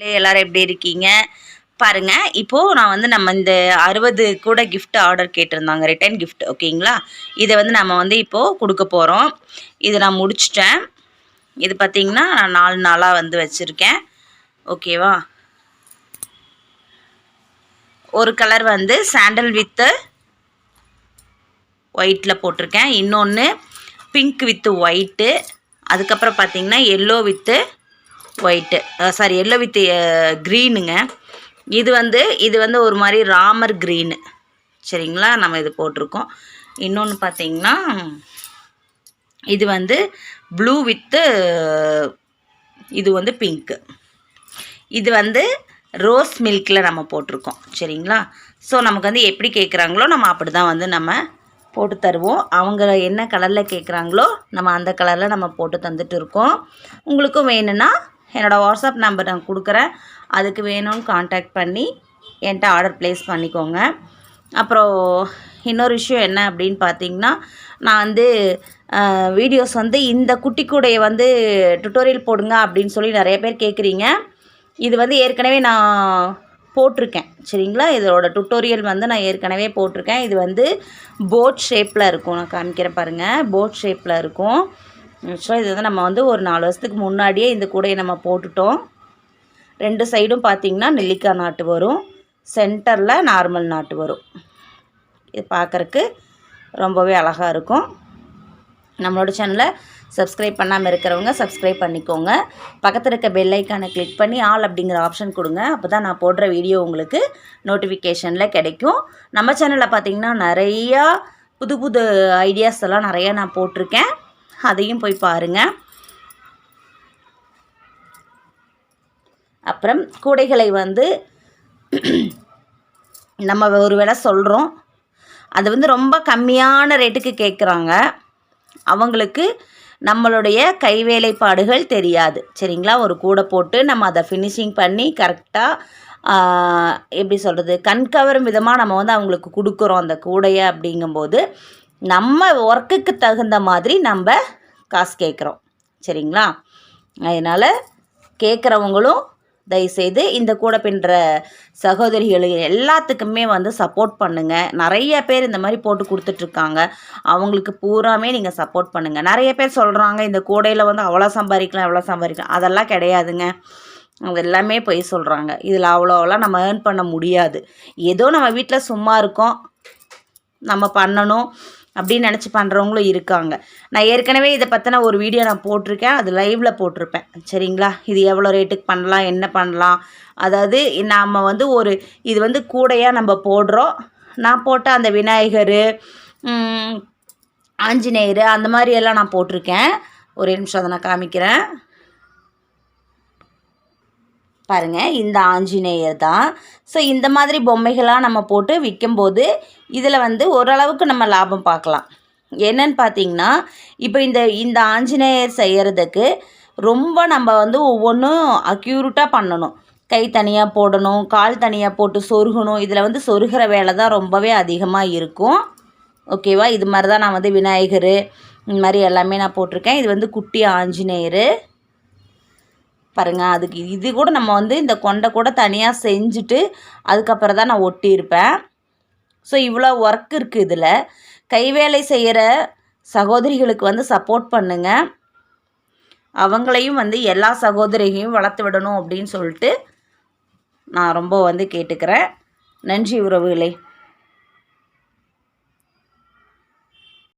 எல்லாரும் எப்படி இருக்கீங்க பாருங்க. இப்போது நான் வந்து நம்ம இந்த 60 கூட கிஃப்ட் ஆர்டர் கேட்டிருந்தாங்க, ரிட்டன் கிஃப்ட். ஓகேங்களா, இதை வந்து நம்ம வந்து இப்போது கொடுக்க போகிறோம். இதை நான் முடிச்சிட்டேன். இது பார்த்திங்கன்னா நான் 4 நாளாக வந்து வச்சுருக்கேன். ஓகேவா, ஒரு கலர் வந்து சாண்டல் வித்து ஒயிட்டில் போட்டிருக்கேன், இன்னொன்று பிங்க் வித்து ஒயிட்டு, அதுக்கப்புறம் பார்த்திங்கன்னா yellow with white, sorry yellow with க்ரீனுங்க. இது வந்து ஒரு மாதிரி ராமர் க்ரீனு. சரிங்களா, நம்ம இது போட்டிருக்கோம். இன்னொன்று பார்த்திங்கன்னா இது வந்து ப்ளூ வித்து இது வந்து பிங்க்கு. இது வந்து ரோஸ் மில்கில் நம்ம போட்டிருக்கோம். சரிங்களா, ஸோ நமக்கு வந்து எப்படி கேட்குறாங்களோ நம்ம அப்படி தான் வந்து நம்ம போட்டு தருவோம். அவங்க என்ன கலரில் கேட்குறாங்களோ நம்ம அந்த கலரில் நம்ம போட்டு தந்துட்டு இருக்கோம். உங்களுக்கும் வேணும்னா என்னோடய வாட்ஸ்அப் நம்பர் நான் கொடுக்குறேன், அதுக்கு வேணும்னு காண்டாக்ட் பண்ணி என்கிட்ட ஆர்டர் ப்ளேஸ் பண்ணிக்கோங்க. அப்புறம் இன்னொரு விஷயம் என்ன அப்படின்னு பார்த்தீங்கன்னா, நான் வந்து வீடியோஸ் வந்து இந்த குட்டி கூடையை வந்து டுட்டோரியல் போடுங்க அப்படின்னு சொல்லி நிறைய பேர் கேட்குறீங்க. இது வந்து ஏற்கனவே நான் போட்டிருக்கேன். சரிங்களா, இதோட டுட்டோரியல் வந்து நான் ஏற்கனவே போட்டிருக்கேன். இது வந்து போட் ஷேப்பில் இருக்கும். நான் காமிக்கிறேன் பாருங்கள், போட் ஷேப்பில் இருக்கும். ஆக்சுவலாக இது வந்து நம்ம வந்து ஒரு 4 வருஷத்துக்கு முன்னாடியே இந்த கூடையை நம்ம போட்டுட்டோம். 2 சைடும் பார்த்திங்கன்னா நெல்லிக்காய் நாட்டு வரும், சென்டரில் நார்மல் நாட்டு வரும். இது பார்க்குறக்கு ரொம்பவே அழகாக இருக்கும். நம்மளோட சேனலை சப்ஸ்கிரைப் பண்ணாமல் இருக்கிறவங்க சப்ஸ்கிரைப் பண்ணிக்கோங்க. பக்கத்தில் இருக்க பெல் ஐக்கானை கிளிக் பண்ணி ஆல் அப்படிங்கிற ஆப்ஷன் கொடுங்க. அப்போ தான் நான் போடுற வீடியோ உங்களுக்கு நோட்டிஃபிகேஷனில் கிடைக்கும். நம்ம சேனலில் பார்த்திங்கன்னா நிறையா புது புது ஐடியாஸ் எல்லாம் நிறையா நான் போட்டிருக்கேன், அதையும் போய் பாருங்கள். அப்புறம் கூடைகளை வந்து நம்ம ஒரு வேளை சொல்கிறோம், அது வந்து ரொம்ப கம்மியான ரேட்டுக்கு கேட்குறாங்க. அவங்களுக்கு நம்மளுடைய கைவேலைப்பாடுகள் தெரியாது. சரிங்களா, ஒரு கூடை போட்டு நம்ம அதை ஃபினிஷிங் பண்ணி கரெக்டாக எப்படி சொல்கிறது, கண்கவரும் விதமாக நம்ம வந்து அவங்களுக்கு கொடுக்குறோம் அந்த கூடையை. அப்படிங்கும்போது நம்ம ஒர்க்குக்கு தகுந்த மாதிரி நம்ம காசு கேட்குறோம். சரிங்களா, அதனால் கேட்குறவங்களும் தயவுசெய்து இந்த கூடை பின்னுற சகோதரிகளுக்கு எல்லாத்துக்குமே வந்து சப்போர்ட் பண்ணுங்கள். நிறைய பேர் இந்த மாதிரி போட்டு கொடுத்துட்ருக்காங்க, அவங்களுக்கு பூராமே நீங்கள் சப்போர்ட் பண்ணுங்கள். நிறைய பேர் சொல்கிறாங்க இந்த கூடையில் வந்து அவ்வளோ சம்பாதிக்கலாம் எவ்வளோ சம்பாதிக்கலாம், அதெல்லாம் கிடையாதுங்க. அது எல்லாமே போய் சொல்கிறாங்க. இதில் அவ்வளோலாம் நம்ம ஏர்ன் பண்ண முடியாது. ஏதோ நம்ம வீட்டில் சும்மா இருக்கோம், நம்ம பண்ணணும் அப்படின்னு நினச்சி பண்ணுறவங்களும் இருக்காங்க. நான் ஏற்கனவே இதை பற்றின ஒரு வீடியோ நான் போட்டிருக்கேன், அது லைவில் போட்டிருப்பேன். சரிங்களா, இது எவ்வளோ ரேட்டுக்கு பண்ணலாம், என்ன பண்ணலாம், அதாவது நம்ம வந்து ஒரு இது வந்து கூடையாக நம்ம போடுறோம். நான் போட்ட அந்த விநாயகர், ஆஞ்சநேயர் அந்த மாதிரி எல்லாம் நான் போட்டிருக்கேன். ஒரே நிமிஷம் அதை நான் காமிக்கிறேன் பாருங்கள். இந்த ஆஞ்சநேயர் தான். ஸோ இந்த மாதிரி பொம்மைகளாக நம்ம போட்டு விற்கும்போது இதில் வந்து ஓரளவுக்கு நம்ம லாபம் பார்க்கலாம். என்னன்னு பார்த்தீங்கன்னா, இப்போ இந்த ஆஞ்சநேயர் செய்கிறதுக்கு ரொம்ப நம்ம வந்து ஒவ்வொன்றும் அக்யூரேட்டாக பண்ணணும். கை தனியாக போடணும், கால் தனியாக போட்டு சொருகணும். இதில் வந்து சொருகிற வேலை தான் ரொம்பவே அதிகமாக இருக்கும். ஓகேவா, இது மாதிரி தான் நான் வந்து விநாயகர் இந்த மாதிரி எல்லாமே நான் போட்டிருக்கேன். இது வந்து குட்டி ஆஞ்சநேயர் பாருங்கள். அதுக்கு இது கூட நம்ம வந்து இந்த கொண்டை கூட தனியாக செஞ்சுட்டு அதுக்கப்புறம் தான் நான் ஒட்டியிருப்பேன். ஸோ இவ்வளோ ஒர்க் இருக்குது இதில். கைவேலை செய்கிற சகோதரிகளுக்கு வந்து சப்போர்ட் பண்ணுங்கள். அவங்களையும் வந்து எல்லா சகோதரிகளையும் வளர்த்து விடணும் அப்படின்னு சொல்லிட்டு நான் ரொம்ப வந்து கேட்டுக்கிறேன். நன்றி உறவுகளே.